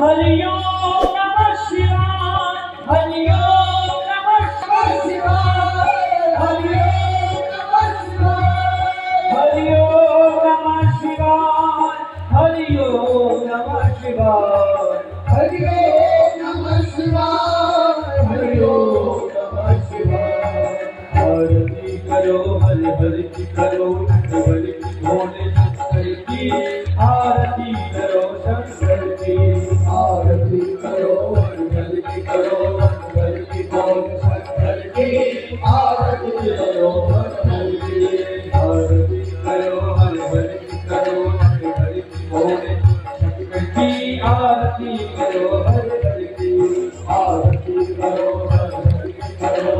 हरि ओम नमः शिवाय, हरि ओम नमः शिवाय, हरि ओम नमः शिवाय, हरि ओम नमः शिवाय, हरि ओम नमः शिवाय, हरि ओम नमः शिवाय, हरि ओम नमः शिवाय। आरती करो हर हर की करो नटवर की भोले शंकर की, आरती करो शंकर की, आरती करो हर हर की करो नटवर की भोले शंकर की, आरती करो हर हर की, आरती करो हर हर की करो नटवर की भोले शंकर की, आरती करो हर हर की, आरती करो हर हर की करो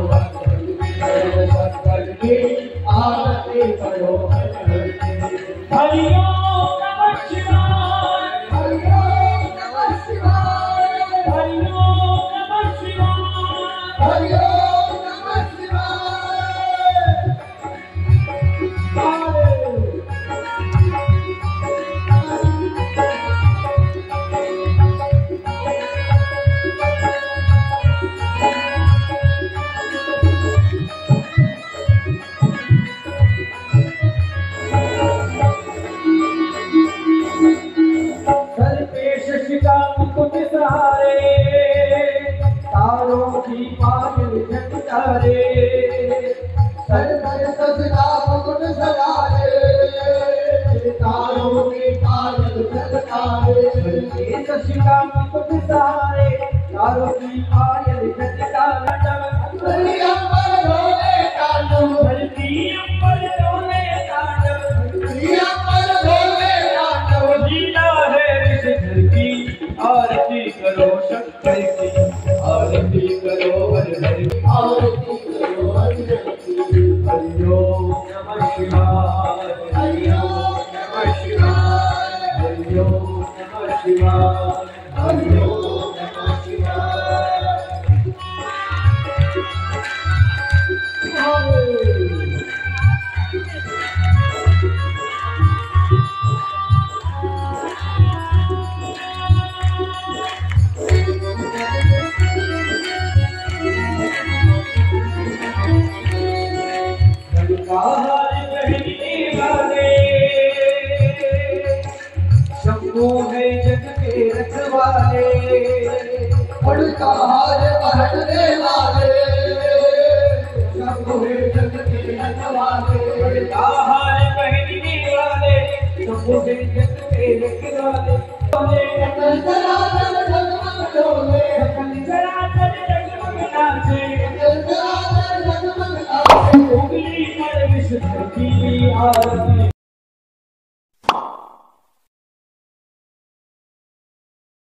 शंकर की, आरती करो हर हर की। हरि ओम नमः शिवाय, हरि ओम नमः शिवाय, हरि ओम नमः शिवाय, हरि ओम नमः मुकुट सहारे तारों की पायल झटकारे, सर पर सजदा मुकुट सहारे तारों की पायल झटकारे, शशि का मुकुट सहारे तारों की पायल झटकारे, धरती अंबर डोले तांडव, धरती अंबर डोले तांडव, धरती अंबर डोले तांडव, लीला है इस धरती, आरती करो शंकर की, आरती करो हर हर की, आरती करो हर हर की। हरि ओम नमः शिवाय, हरि ओम नमः शिवाय, हरि ओम नमः शिवाय, हरि ओम नमः शिवाय। शंभू है जग के रखवाले, बड़का हार पहनने वाले, शंभू है जग के रखवाले, बड़का हार पहनने वाले, शंभू है जग के रखवाले, सकल चराचर जगमग डोले, सकल चराचर जगमग नाचे, सकल चराचर जगमग नाचे, उंगली पर विष धरती आरती